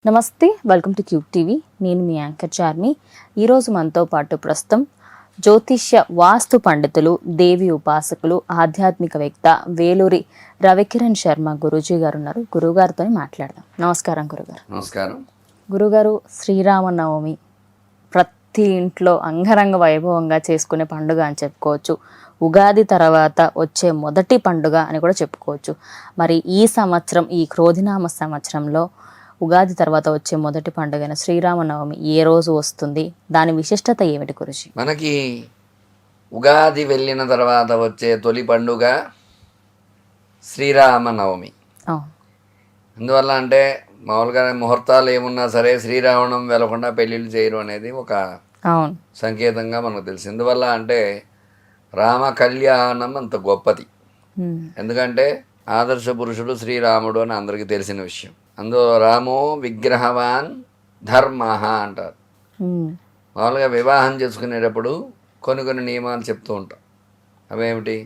నమస్తే, welcome to cube TV. నేను మీ anchor Charmi. ఈరోజు మనతో పాటు ప్రస్తుతం జ్యోతిష్య వాస్తు పండితులు, దేవి ఉపాసకులు, ఆధ్యాత్మికవేత్త వేలూరి రవికిరణ్ శర్మ గురూజీ గారు ఉన్నారు. గురుగారితో మాట్లాడదాం. నమస్కారం గురుగారు. నమస్కారం. గురుగారు, శ్రీరామనవమి ప్రతి ఇంట్లో అంగరంగ వైభవంగా చేసుకునే పండుగ అని చెప్పుకోవచ్చు. ఉగాది తర్వాత వచ్చే మొదటి పండుగ అని కూడా చెప్పుకోవచ్చు. మరి ఈ సంవత్సరం, ఈ క్రోధినామ సంవత్సరంలో ఉగాది తర్వాత వచ్చే మొదటి పండుగైన శ్రీరామనవమి ఏ రోజు వస్తుంది? దాని విశిష్టత ఏమిటి గురుజీ? మనకి ఉగాది వెళ్ళిన తర్వాత వచ్చే తొలి పండుగ శ్రీరామనవమి. అందువల్ల అంటే మామూలుగా ముహూర్తాలు ఏమున్నా సరే శ్రీరావణం వెళ్లకుండా పెళ్ళిళ్ళు చేయరు అనేది ఒక సంకేతంగా మనకు తెలుసు. ఎందువల్ల అంటే రామ కళ్యాణం అంత గొప్పది. ఎందుకంటే ఆదర్శ పురుషుడు శ్రీరాముడు అని అందరికీ తెలిసిన విషయం. అందులో రామో విగ్రహవాన్ ధర్మ అంటారు. మామూలుగా వివాహం చేసుకునేటప్పుడు కొన్ని నియమాలు చెప్తూ ఉంటాం. అవేమిటి?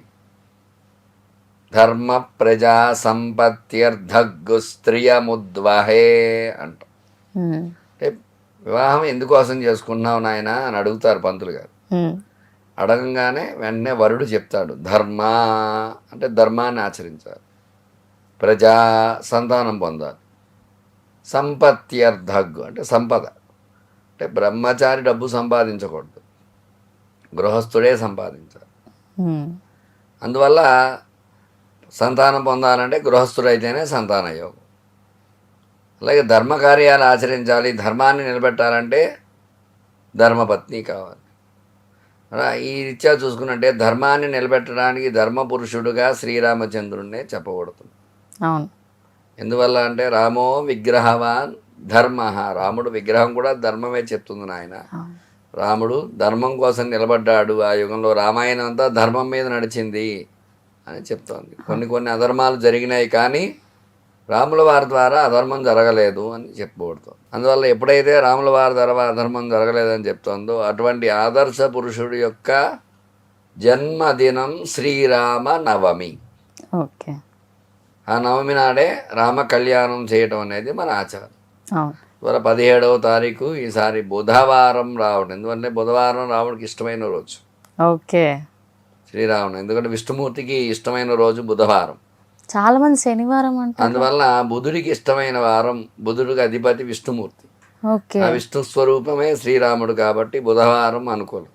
ధర్మ ప్రజా సంపత్త్యర్థగ్గు స్త్రియముద్వహే అంటాం. అంటే వివాహం ఎందుకోసం చేసుకున్నావు నాయన అని అడుగుతారు పంతులు గారు. అడగంగానే వెంటనే వరుడు చెప్తాడు ధర్మ అంటే ధర్మాన్ని ఆచరించాలి, ప్రజా సంతానం పొందాలి, సంపత్త్యర్థగ్గు అంటే సంపద అంటే బ్రహ్మచారి డబ్బు సంపాదించకూడదు, గృహస్థుడే సంపాదించాలి. అందువల్ల సంతానం పొందాలంటే గృహస్థుడైతేనే సంతాన యోగం. అలాగే ధర్మకార్యాలు ఆచరించాలి, ధర్మాన్ని నిలబెట్టాలంటే ధర్మపత్ని కావాలి. ఈ రీత్యా చూసుకున్నట్టే ధర్మాన్ని నిలబెట్టడానికి ధర్మపురుషుడుగా శ్రీరామచంద్రుడినే చెప్పబడుతుంది. ఎందువల్ల అంటే రామో విగ్రహవాన్ ధర్మ, రాముడు విగ్రహం కూడా ధర్మమే చెప్తుంది నాయన. రాముడు ధర్మం కోసం నిలబడ్డాడు. ఆ యుగంలో రామాయణం అంతా ధర్మం మీద నడిచింది అని చెప్తోంది. కొన్ని అధర్మాలు జరిగినాయి, కానీ రాముల వారి ద్వారా అధర్మం జరగలేదు అని చెప్పబడుతుంది. అందువల్ల ఎప్పుడైతే రాముల వారి ద్వారా అధర్మం జరగలేదని చెప్తోందో అటువంటి ఆదర్శ పురుషుడి యొక్క జన్మదినం శ్రీరామ నవమి. ఓకే. ఆ నవమి నాడే రామ కళ్యాణం చేయటం అనేది మన ఆచారం. ఇవాళ 17వ తారీఖు ఈసారి బుధవారం రావడం. ఎందుకంటే బుధవారం రాముడికి ఇష్టమైన రోజు. ఓకే. శ్రీరాముడు ఎందుకంటే విష్ణుమూర్తికి ఇష్టమైన రోజు బుధవారం. చాలా మంది శనివారం అంటారు. అందువల్ల బుధుడికి ఇష్టమైన వారం. బుధుడికి అధిపతి విష్ణుమూర్తి. ఆ విష్ణు స్వరూపమే శ్రీరాముడు కాబట్టి బుధవారం అనుకూలం.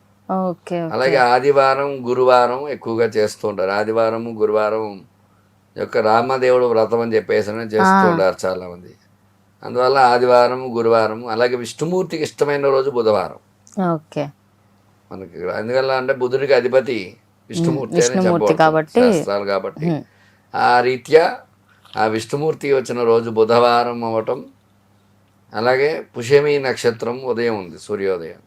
అలాగే ఆదివారం, గురువారం ఎక్కువగా చేస్తూ ఉంటారు. ఆదివారం, గురువారం యొక్క రామదేవుడు వ్రతం అని చెప్పేసి చేస్తూ ఉంటారు చాలా మంది. అందువల్ల ఆదివారం, గురువారం. అలాగే విష్ణుమూర్తికి ఇష్టమైన రోజు బుధవారం మనకి. ఎందువల్ల అంటే బుధుడికి అధిపతి విష్ణుమూర్తి అని చెప్పాలి కాబట్టి ఆ రీత్యా ఆ విష్ణుమూర్తి వచ్చిన రోజు బుధవారం అవ్వటం. అలాగే పుష్యమి నక్షత్రం ఉదయం ఉంది, సూర్యోదయం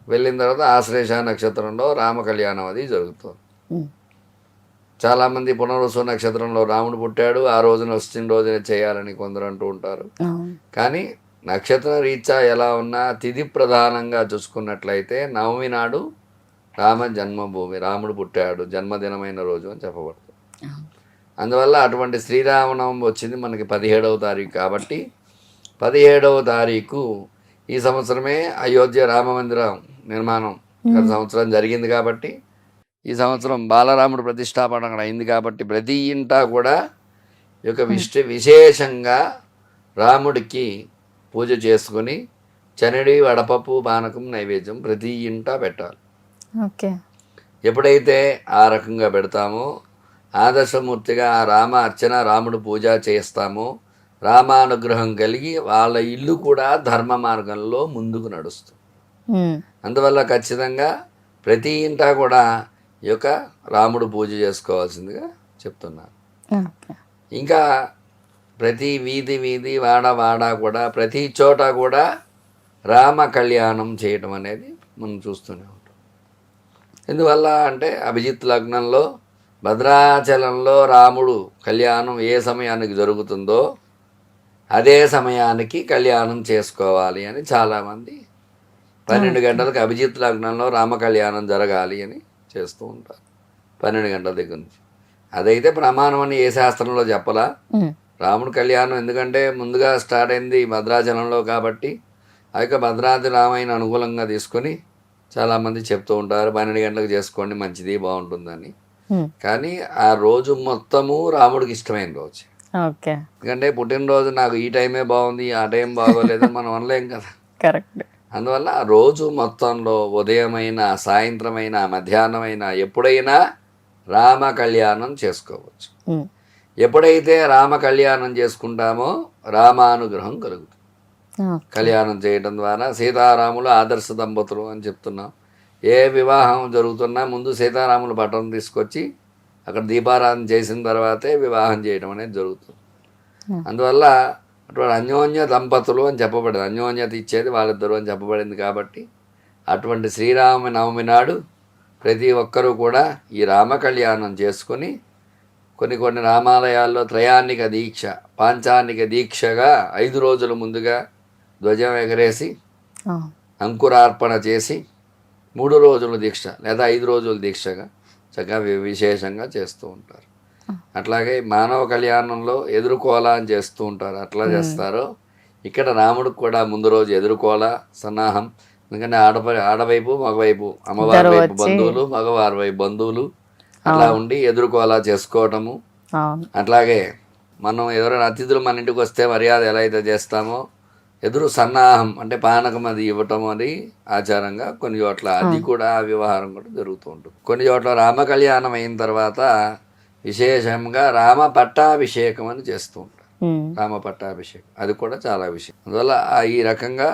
వెళ్ళిన తర్వాత ఆశ్లేష నక్షత్రంలో రామ కళ్యాణం అది జరుగుతుంది. చాలామంది పునర్వసు నక్షత్రంలో రాముడు పుట్టాడు, ఆ రోజున వచ్చిన రోజున చేయాలని కొందరు అంటూ ఉంటారు. కానీ నక్షత్ర రీత్యా ఎలా ఉన్నా తిథి ప్రధానంగా చూసుకున్నట్లయితే నవమి నాడు రామ జన్మభూమి, రాముడు పుట్టాడు, జన్మదినమైన రోజు అని చెప్పబడుతుంది. అందువల్ల అటువంటి శ్రీరామనవమి వచ్చింది మనకి 17వ తారీఖు కాబట్టి 17వ తారీఖు ఈ సంవత్సరమే అయోధ్య రామ మందిరం నిర్మాణం గత సంవత్సరం జరిగింది కాబట్టి ఈ సంవత్సరం బాలరాముడు ప్రతిష్టాపన అక్కడ అయింది కాబట్టి ప్రతి ఇంటా కూడా ఈ యొక్క విశేషంగా రాముడికి పూజ చేసుకుని చనిడి, వడపప్పు, పానకం నైవేద్యం ప్రతి ఇంటా పెట్టాలి. ఎప్పుడైతే ఆ రకంగా పెడతామో ఆదర్శమూర్తిగా రామ అర్చన, రాముడు పూజ చేస్తామో రామానుగ్రహం కలిగి వాళ్ళ ఇల్లు కూడా ధర్మ మార్గంలో ముందుకు నడుస్తుంది. అందువల్ల ఖచ్చితంగా ప్రతి ఇంటా కూడా ఈ యొక్క రాముడు పూజ చేసుకోవాల్సిందిగా చెప్తున్నారు. ఇంకా ప్రతి వీధి వాడ కూడా ప్రతి చోట కూడా రామ కళ్యాణం చేయటం అనేది మనం చూస్తూనే ఉంటాం. ఎందువల్ల అంటే అభిజిత్ లగ్నంలో భద్రాచలంలో రాముడు కళ్యాణం ఏ సమయానికి జరుగుతుందో అదే సమయానికి కళ్యాణం చేసుకోవాలి అని చాలామంది 12 గంటలకు అభిజిత్ లగ్నంలో రామ కళ్యాణం జరగాలి అని చేస్తూ ఉంటారు. 12 గంటల దగ్గర నుంచి అదైతే ప్రమాణం అని ఏ శాస్త్రంలో చెప్పలా. రాముడి కళ్యాణం ఎందుకంటే ముందుగా స్టార్ట్ అయింది భద్రాచలంలో కాబట్టి ఆ యొక్క భద్రాద్రి రామాయణ అనుకూలంగా తీసుకొని చాలామంది చెప్తూ ఉంటారు 12 గంటలకు చేసుకోండి మంచిది బాగుంటుందని. కానీ ఆ రోజు మొత్తము రాముడికి ఇష్టమైన రోజు. ఓకే, ఎందుకంటే పుట్టినరోజు నాకు ఈ టైమే బాగుంది ఆ టైం బాగోలేదు మనం అనలేం కదా. కరెక్ట్. అందువల్ల ఆ రోజు మొత్తంలో ఉదయమైనా సాయంత్రమైనా మధ్యాహ్నమైనా ఎప్పుడైనా రామ కళ్యాణం చేసుకోవచ్చు. ఎప్పుడైతే రామ కళ్యాణం చేసుకుంటామో రామానుగ్రహం కలుగుతుంది. కళ్యాణం చేయడం ద్వారా సీతారాములు ఆదర్శ దంపతులు అని చెప్తున్నాం. ఏ వివాహం జరుగుతున్నా ముందు సీతారాముల పటం తీసుకొచ్చి అక్కడ దీపారాధన చేసిన తర్వాతే వివాహం చేయడం అనేది జరుగుతుంది. అందువల్ల అటువంటి అన్యోన్య దంపతులు అని చెప్పబడింది. అన్యోన్యత ఇచ్చేది వాళ్ళిద్దరు అని చెప్పబడింది. కాబట్టి అటువంటి శ్రీరామ నవమి నాడు ప్రతి ఒక్కరూ కూడా ఈ రామ కళ్యాణం చేసుకొని కొన్ని రామాలయాల్లో త్రయాణిక దీక్ష పాంచానిక దీక్షగా 5 రోజుల ముందుగా ధ్వజం ఎగరేసి అంకురార్పణ చేసి 3 రోజుల దీక్ష లేదా 5 రోజుల దీక్షగా చక్కగా విశేషంగా చేస్తూ ఉంటారు. అట్లాగే మానవ కళ్యాణంలో ఎదుర్కోల అని చేస్తూ ఉంటారు. అట్లా చేస్తారో ఇక్కడ రాముడికి కూడా ముందు రోజు ఎదుర్కోల సన్నాహం. ఎందుకంటే ఆడవైపు మగవైపు అమ్మవారి వైపు బంధువులు మగవారి వైపు బంధువులు అట్లా ఉండి ఎదుర్కోలా చేసుకోవటము. అట్లాగే మనం ఎవరైనా అతిథులు మన ఇంటికి వస్తే మర్యాద ఎలా అయితే చేస్తామో ఎదురు సన్నాహం అంటే పానకం అది ఇవ్వటం అది ఆచారంగా కొన్ని చోట్ల అది కూడా వ్యవహారం కూడా జరుగుతూ ఉంటుంది. కొన్ని చోట్ల రామ కళ్యాణం అయిన తర్వాత విశేషంగా రామ పట్టాభిషేకం అని చేస్తూ ఉంటారు. రామ పట్టాభిషేకం అది కూడా చాలా విషయం. అందువల్ల ఈ రకంగా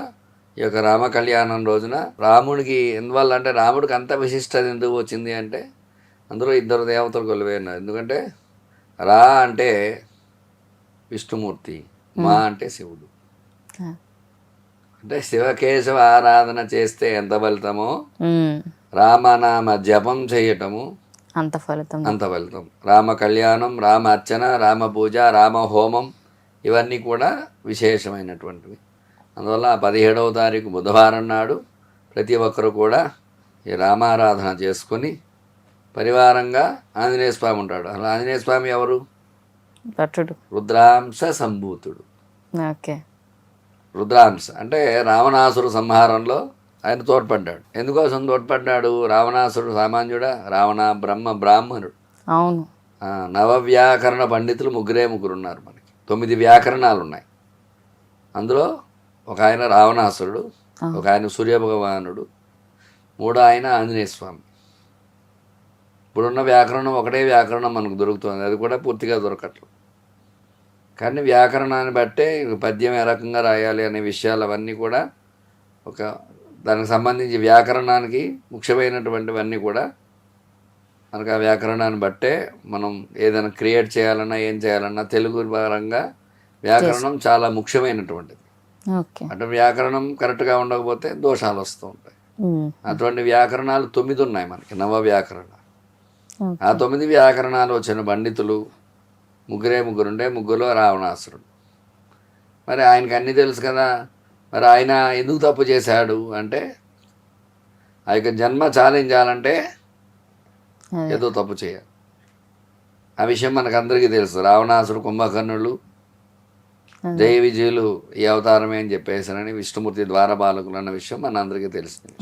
ఈ యొక్క రామ కళ్యాణం రోజున రాముడికి ఎందువల్ల అంటే రాముడికి అంత విశిష్టత ఎందుకు వచ్చింది అంటే అందులో 2 దేవతలు కొలువైనారు. ఎందుకంటే రా అంటే విష్ణుమూర్తి, మా అంటే శివుడు. అంటే శివకేశవ ఆరాధన చేస్తే ఎంత ఫలితమో రామనామ జపం చేయటము అంత ఫలితం. రామ కళ్యాణం, రామ అర్చన, రామ పూజ, రామ హోమం ఇవన్నీ కూడా విశేషమైనటువంటివి. అందువల్ల 17వ తారీఖు బుధవారం నాడు ప్రతి ఒక్కరు కూడా ఈ రామారాధన చేసుకొని పరివారంగా ఆంజనేయ స్వామి ఉంటాడు. అలా ఆంజనేయ స్వామి ఎవరు? రుద్రాంశ సంభూతుడు. రుద్రాంశ అంటే రావణాసురు సంహారంలో ఆయన తోడ్పడ్డాడు. ఎందుకోసం తోడ్పడ్డాడు? రావణాసురుడు సామాన్యుడా? రావణ బ్రహ్మ బ్రాహ్మణుడు. అవును. నవవ్యాకరణ పండితులు 3 ఉన్నారు. మనకి 9 వ్యాకరణాలు ఉన్నాయి. అందులో ఒక ఆయన రావణాసురుడు, ఒక ఆయన సూర్యభగవానుడు, 3 ఆయన ఆంజనేయ స్వామి. ఇప్పుడున్న వ్యాకరణం ఒకటే వ్యాకరణం మనకు దొరుకుతుంది, అది కూడా పూర్తిగా దొరకట్లేదు. కానీ వ్యాకరణాన్ని బట్టే పద్యం ఏ రకంగా రాయాలి అనే విషయాలు అవన్నీ కూడా దానికి సంబంధించి వ్యాకరణానికి ముఖ్యమైనటువంటివన్నీ కూడా మనకు ఆ వ్యాకరణాన్ని బట్టే మనం ఏదైనా క్రియేట్ చేయాలన్నా ఏం చేయాలన్నా తెలుగు పరంగా వ్యాకరణం చాలా ముఖ్యమైనటువంటిది. అటు వ్యాకరణం కరెక్ట్గా ఉండకపోతే దోషాలు వస్తూ ఉంటాయి. అటువంటి వ్యాకరణాలు 9 ఉన్నాయి మనకి, నవ వ్యాకరణాలు. ఆ 9 వ్యాకరణాలు వచ్చిన పండితులు 3 ఉండే, 3లో రావణాసురుడు. మరి ఆయనకి అన్నీ తెలుసు కదా. మరి ఆయన ఎందుకు తప్పు చేశాడు అంటే ఆ యొక్క జన్మ చాలించాలంటే ఏదో తప్పు చేయాలి. ఆ విషయం మనకందరికీ తెలుసు. రావణాసుడు, కుంభకర్ణులు, జయ విజయులు ఈ అవతారమే అని చెప్పేసారని విష్ణుమూర్తి ద్వారపాలకులు అన్న విషయం మన అందరికీ తెలిసింది.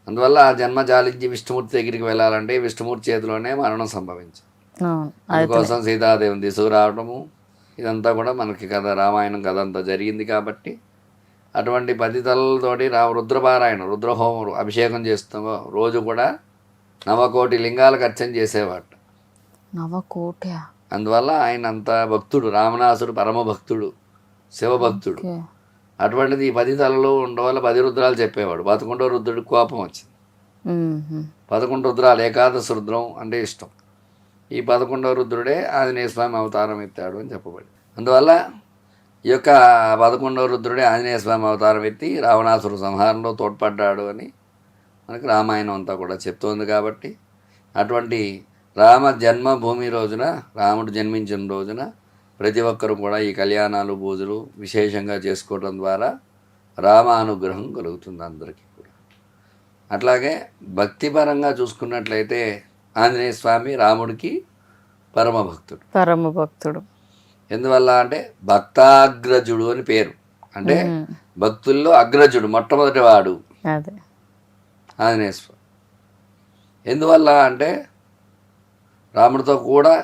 అందువల్ల ఆ జన్మ చాలించి విష్ణుమూర్తి దగ్గరికి వెళ్ళాలంటే విష్ణుమూర్తి చేతిలోనే మరణం సంభవించింది. అందుకోసం సీతాదేవిని తీసుకురావడము ఇదంతా కూడా మనకి కథ, రామాయణం కథ అంతా జరిగింది. కాబట్టి అటువంటి 10 తలలతోటి రుద్రపారాయణ, రుద్రహోమం అభిషేకం చేస్తాం రోజు కూడా 9 కోటి లింగాలకు అర్చన చేసేవాడు. 9 కోటి. అందువల్ల ఆయన అంత భక్తుడు. రావణాసుడు పరమ భక్తుడు, శివభక్తుడు. అటువంటిది ఈ 10 తలలు ఉండవల్ల 10 రుద్రాలు చెప్పేవాడు. 11వ రుద్రుడికి కోపం వచ్చింది. 11 రుద్రాలు, ఏకాదశ రుద్రం అంటే ఇష్టం. ఈ 11వ రుద్రుడే ఆంజనేయ స్వామి అవతారం ఎత్తాడు అని చెప్పబడి. అందువల్ల ఈ యొక్క 11వ రుద్రుడే ఆంజనేయ స్వామి అవతారం ఎత్తి రావణాసురు సంహారంలో తోడ్పడ్డాడు అని మనకి రామాయణం అంతా కూడా చెప్తోంది. కాబట్టి అటువంటి రామ జన్మభూమి రోజున, రాముడు జన్మించిన రోజున ప్రతి ఒక్కరు కూడా ఈ కళ్యాణాలు, పూజలు విశేషంగా చేసుకోవడం ద్వారా రామానుగ్రహం కలుగుతుంది అందరికీ కూడా. అట్లాగే భక్తిపరంగా చూసుకున్నట్లయితే ఆంజనేయ స్వామి రాముడికి పరమభక్తుడు. ఎందువల్ల అంటే భక్తాగ్రజుడు అని పేరు. అంటే భక్తుల్లో అగ్రజుడు, మొట్టమొదటి వాడు అదే ఆంజనేయ స్వామి. ఎందువల్ల అంటే రాముడితో కూడా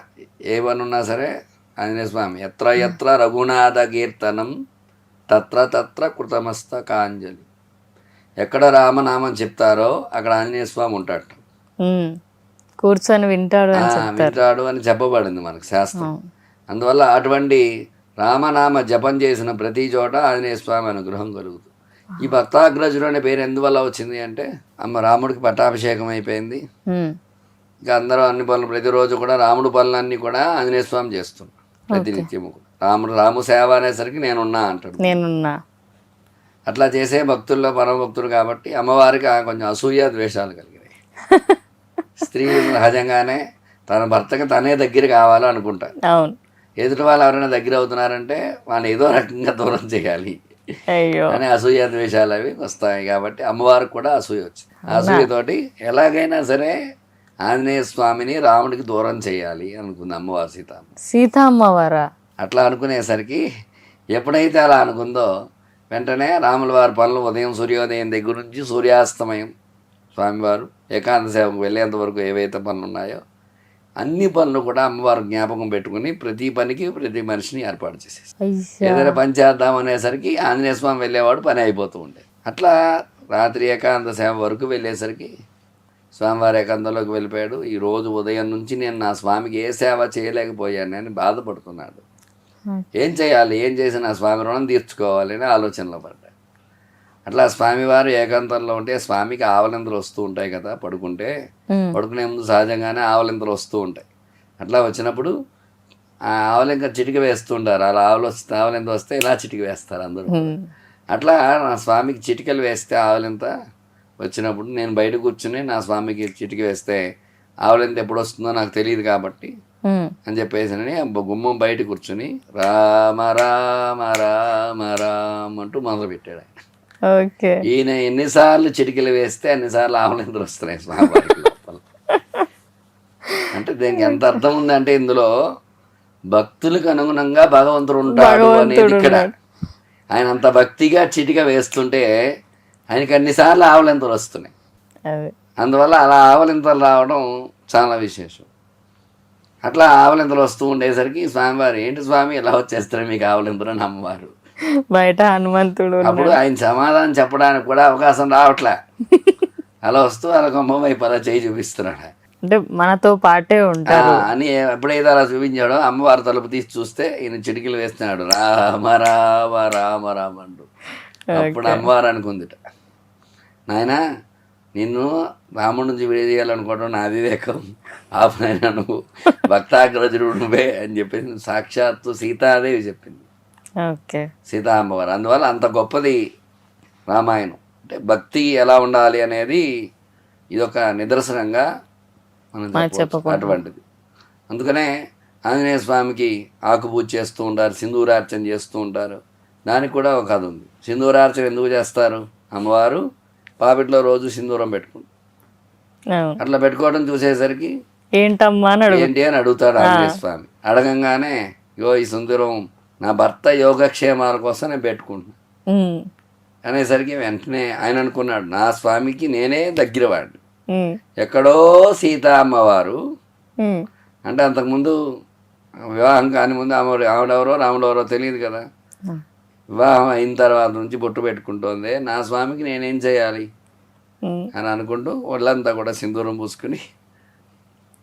ఏమనున్నా సరే ఆంజనేయ స్వామి ఎత్ర ఎత్ర రఘునాథ కీర్తనం తత్ర తత్ర కృతమస్తకాంజలి. ఎక్కడ రామనామం చెప్తారో అక్కడ ఆంజనేయ స్వామి ఉంటాడు, కూర్చొని వింటాడు వింటాడు అని చెప్పబడింది మనకు శాస్త్రం. అందువల్ల అటువంటి రామనామ జపం చేసిన ప్రతి చోట ఆంజనేయ స్వామి అనుగ్రహం కలుగుతుంది. ఈ భక్తాగ్రజుడు అనే పేరు ఎందువల్ల వచ్చింది అంటే అమ్మ రాముడికి పట్టాభిషేకం అయిపోయింది. ఇంకా అందరూ అన్ని పనులు ప్రతిరోజు కూడా రాముడు పనులన్నీ కూడా ఆంజనేయ స్వామి చేస్తున్నాడు ప్రతినిత్యము. రాము సేవ అనేసరికి నేనున్నా అంటాడు. నేనున్నా అట్లా చేసే భక్తుల్లో పరమభక్తుడు కాబట్టి అమ్మవారికి కొంచెం అసూయ ద్వేషాలు కలిగినాయి. స్త్రీ సహజంగానే తన భర్తకి తనే దగ్గర కావాలనుకుంటారు. అవును, ఎదుటి వాళ్ళు ఎవరైనా దగ్గర అవుతున్నారంటే వాళ్ళని ఏదో రకంగా దూరం చేయాలి అని అసూయ ద్వేషాలు అవి వస్తాయి. కాబట్టి అమ్మవారికి కూడా అసూయ వచ్చింది. అసూయతోటి ఎలాగైనా సరే ఆంజనేయ స్వామిని రాముడికి దూరం చేయాలి అనుకుంది అమ్మవారు సీతమ్మవారా. అట్లా అనుకునేసరికి ఎప్పుడైతే అలా అనుకుందో వెంటనే రాముల వారి పనులు ఉదయం సూర్యోదయం దగ్గర నుంచి సూర్యాస్తమయం స్వామివారు ఏకాంత సేవకు వెళ్ళేంత వరకు ఏవైతే పనులు ఉన్నాయో అన్ని పనులు కూడా అమ్మవారు జ్ఞాపకం పెట్టుకుని ప్రతి పనికి ప్రతి మనిషిని ఏర్పాటు చేసేసి ఏదైనా పని చేద్దాం అనేసరికి ఆంజనేయ స్వామి వెళ్ళేవాడు, పని అయిపోతూ ఉండే. అట్లా రాత్రి ఏకాంత సేవ వరకు వెళ్ళేసరికి స్వామివారి ఏకాంతంలోకి వెళ్ళిపోయాడు. ఈ రోజు ఉదయం నుంచి నేను నా స్వామికి ఏ సేవ చేయలేకపోయాను అని బాధపడుతున్నాడు. ఏం చేయాలి, ఏం చేసి నా స్వామి రుణం తీర్చుకోవాలి అని ఆలోచనలో పడ్డాడు. అట్లా స్వామివారు ఏకాంతంలో ఉంటే స్వామికి ఆవలింతలు వస్తూ ఉంటాయి కదా, పడుకునే ముందు సహజంగానే ఆవలింతలు వస్తూ ఉంటాయి. అట్లా వచ్చినప్పుడు ఆ ఆవలింక చిటిక వేస్తూ ఉంటారు. అలా ఆవలింత వస్తే ఇలా చిటిక వేస్తారు అందరూ. అట్లా నా స్వామికి చిటికలు వేస్తే ఆవలింత వచ్చినప్పుడు నేను బయట కూర్చుని నా స్వామికి చిటిక వేస్తే ఆవలింత ఎప్పుడు వస్తుందో నాకు తెలియదు కాబట్టి అని చెప్పేసి గుమ్మం బయట కూర్చుని రామ రామ రామ రామ అంటూ మొదలుపెట్టాడు ఆయన. ఈయన ఎన్నిసార్లు చిటికలు వేస్తే అన్నిసార్లు ఆవలింతలు వస్తున్నాయి స్వామివారికి లోపల. అంటే దీనికి ఎంత అర్థం ఉందంటే ఇందులో భక్తులకు అనుగుణంగా భగవంతుడు ఉంటాడు అనేది ఇక్కడ. ఆయన అంత భక్తిగా చిటిక వేస్తుంటే ఆయనకి అన్నిసార్లు ఆవలింతలు వస్తున్నాయి. అందువల్ల అలా ఆవలింతలు రావడం చాలా విశేషం. అట్లా ఆవలింతలు వస్తూ ఉండేసరికి స్వామివారు ఏంటి స్వామి ఇలా వచ్చేస్తారు మీకు ఆవలింతలు అని అమ్మవారు బయట హనుమంతుడు. అప్పుడు ఆయన సమాధానం చెప్పడానికి కూడా అవకాశం రావట్లే. అలా వస్తూ అలా కొమ్మ వైపు అలా చేయి చూపిస్తున్నాడు. అంటే మనతో పాటే ఉంటారు అని ఎప్పుడైతే అలా చూపించాడో అమ్మవారు తలుపు తీసి చూస్తే ఈయన చిటికలు వేస్తున్నాడు రామ రామ రామ రామ అంటూ. అప్పుడు అమ్మవారు అనుకుందిట, నాయన నిన్ను రాముడి నుంచి విడదీయాలనుకోవడం నా వివేకం, ఆపనైనా నువ్వు భక్తాగ్రజుడు నువ్వే అని చెప్పేసి సాక్షాత్తు సీతాదేవి చెప్పింది, సీతా అమ్మవారు. అందువల్ల అంత గొప్పది రామాయణం. అంటే భక్తి ఎలా ఉండాలి అనేది ఇదొక నిదర్శనంగా మనం చెప్పవచ్చు అటువంటిది. అందుకనే ఆంజనేయ స్వామికి ఆకుపూజ చేస్తూ ఉంటారు, సింధూరార్చన చేస్తూ ఉంటారు. దానికి కూడా ఒక కథ ఉంది. సింధూరార్చన ఎందుకు చేస్తారు? అమ్మవారు పాపిట్లో రోజు సింధూరం పెట్టుకుంటారు. అట్లా పెట్టుకోవడం చూసేసరికి ఏంటమ్మా ఏంటి అని అడుగుతాడు ఆంజనేయ స్వామి. అడగంగానే ఈ సింధూరం నా భర్త యోగక్షేమాల కోసం నేను పెట్టుకుంటున్నాను అనేసరికి వెంటనే ఆయన అనుకున్నాడు, నా స్వామికి నేనే దగ్గరవాడిని. ఎక్కడో సీతా అమ్మవారు అంటే అంతకుముందు వివాహం కాని ముందు ఆవిడెవరో రాముడెవరో తెలియదు కదా. వివాహం అయిన తర్వాత నుంచి బొట్టు పెట్టుకుంటోంది, నా స్వామికి నేనేం చేయాలి అని అనుకుంటూ వాళ్ళంతా కూడా సింధూరం పూసుకుని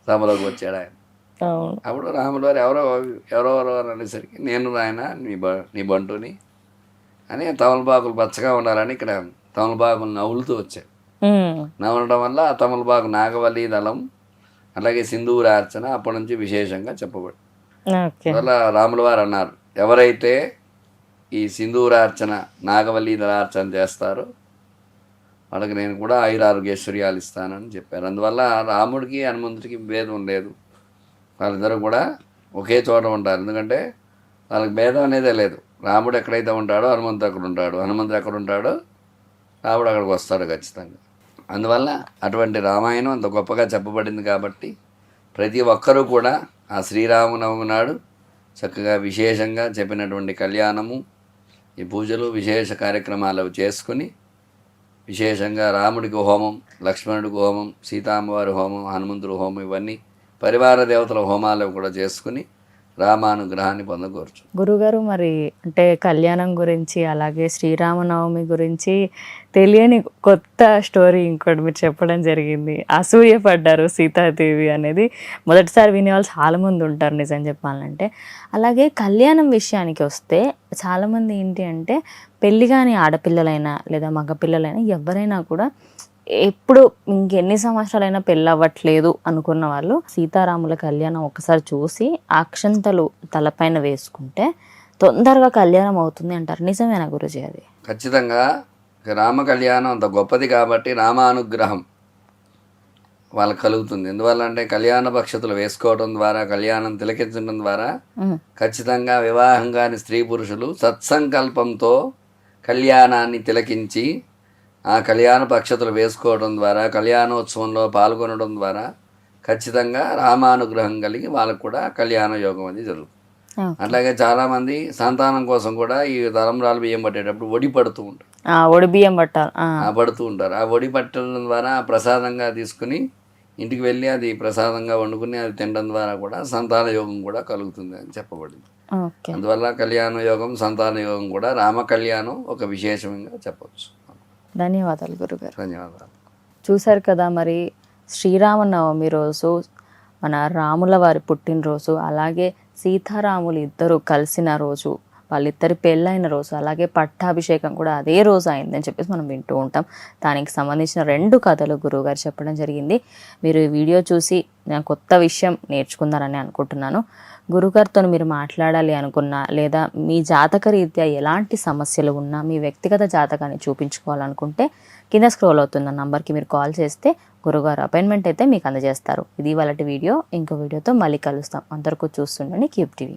సభలోకి వచ్చాడు ఆయన. అప్పుడు రాముడు వారు ఎవరెవరో అనేసరికి నేను ఆయన నీ బంటుని అని తమలపాకులు పచ్చగా ఉండాలని ఇక్కడ తమలపాకులు నవ్వులుతూ వచ్చాయి. నవ్వడం వల్ల ఆ తమలపాకు నాగవల్లి దళం అలాగే సింధూరార్చన అప్పటి నుంచి విశేషంగా చెప్పబడి. అలా రాముల వారు అన్నారు, ఎవరైతే ఈ సింధూరార్చన నాగవల్లి దళార్చన చేస్తారో వాళ్ళకి నేను కూడా ఆయురారోగ్యశ్వర్యాలు ఇస్తానని చెప్పారు. అందువల్ల రాముడికి హనుమంతుడికి భేదం లేదు, వాళ్ళిద్దరూ కూడా ఒకే చోట ఉంటారు. ఎందుకంటే వాళ్ళకి భేదం అనేదే లేదు. రాముడు ఎక్కడైతే ఉంటాడో హనుమంతుడు అక్కడ ఉంటాడు, హనుమంతుడు ఎక్కడ ఉంటాడో రాముడు అక్కడికి వస్తాడు ఖచ్చితంగా. అందువల్ల అటువంటి రామాయణం అంత గొప్పగా చెప్పబడింది కాబట్టి ప్రతి ఒక్కరూ కూడా ఆ శ్రీరామనవమి నాడు చక్కగా విశేషంగా చెప్పినటువంటి కళ్యాణము, ఈ పూజలు విశేష కార్యక్రమాలు చేసుకుని విశేషంగా రాముడికి హోమం, లక్ష్మణుడికి హోమం, సీతామ్మవారి హోమం, హనుమంతుడి హోమం, ఇవన్నీ పరివార దేవతల హోమాలు కూడా చేసుకుని రామానుగ్రహాన్ని పొందకూర్చు. గురుగారు మరి అంటే కళ్యాణం గురించి అలాగే శ్రీరామనవమి గురించి తెలియని కొత్త స్టోరీ ఇంకోటి మీరు చెప్పడం జరిగింది. అసూయపడ్డారు సీతాదేవి అనేది మొదటిసారి వినే వాళ్ళు చాలామంది ఉంటారు నిజం చెప్పాలంటే. అలాగే కళ్యాణం విషయానికి వస్తే చాలామంది ఏంటి అంటే పెళ్ళి కాని ఆడపిల్లలైనా లేదా మగపిల్లలైనా ఎవరైనా కూడా ఎప్పుడు ఇంకెన్ని సంవత్సరాలైనా పెళ్ళి అవ్వట్లేదు అనుకున్న వాళ్ళు సీతారాముల కళ్యాణం ఒకసారి చూసి అక్షంతలు తలపైన వేసుకుంటే తొందరగా కళ్యాణం అవుతుంది అంటారు. నిజమేనా గురుజీ అది? ఖచ్చితంగా రామ కళ్యాణం అంత గొప్పది కాబట్టి రామానుగ్రహం వాళ్ళకి కలుగుతుంది. ఎందువల్ల అంటే కళ్యాణ పక్షతులు వేసుకోవడం ద్వారా, కళ్యాణం తిలకించడం ద్వారా ఖచ్చితంగా వివాహం కాని స్త్రీ పురుషులు సత్సంకల్పంతో కళ్యాణాన్ని తిలకించి ఆ కళ్యాణ పక్షతులు వేసుకోవడం ద్వారా, కళ్యాణోత్సవంలో పాల్గొనడం ద్వారా ఖచ్చితంగా రామానుగ్రహం కలిగి వాళ్ళకు కూడా కళ్యాణ యోగం అనేది జరుగుతుంది. అట్లాగే చాలామంది సంతానం కోసం కూడా ఈ తలంబ్రాలు బియ్యం పట్టేటప్పుడు ఒడి పడుతూ ఉంటారు. ఒడి బియ్యం పట్టాలి పడుతూ ఉంటారు. ఆ ఒడి పట్టడం ద్వారా ప్రసాదంగా తీసుకుని ఇంటికి వెళ్ళి అది ప్రసాదంగా వండుకుని అది తినడం ద్వారా కూడా సంతాన యోగం కూడా కలుగుతుంది అని చెప్పబడింది. అందువల్ల కళ్యాణ యోగం, సంతాన యోగం కూడా రామ కళ్యాణం ఒక విశేషంగా చెప్పవచ్చు. ధన్యవాదాలు గురుగారు. ధన్యవాదాలు. చూశారు కదా, మరి శ్రీరామనవమి రోజు మన రాముల వారి పుట్టినరోజు, అలాగే సీతారాములు ఇద్దరు కలిసిన రోజు, వాళ్ళిద్దరి పెళ్ళైన రోజు, అలాగే పట్టాభిషేకం కూడా అదే రోజు అయిందని చెప్పేసి మనం వింటూ ఉంటాం. దానికి సంబంధించిన 2 కథలు గురువుగారు చెప్పడం జరిగింది. మీరు ఈ వీడియో చూసి నేను కొత్త విషయం నేర్చుకున్నారని అనుకుంటున్నాను. గురుగారితో మీరు మాట్లాడాలి అనుకున్నా లేదా మీ జాతక రీత్యా ఎలాంటి సమస్యలు ఉన్నా, మీ వ్యక్తిగత జాతకాన్ని చూపించుకోవాలనుకుంటే కింద స్క్రోల్ అవుతున్న నంబర్కి మీరు కాల్ చేస్తే గురుగారు అపాయింట్మెంట్ అయితే మీకు అందజేస్తారు. ఇది వాళ్ళ వీడియో. ఇంకో వీడియోతో మళ్ళీ కలుస్తాం. అందరికీ చూస్తుండండి క్యూబ్ టీవీ.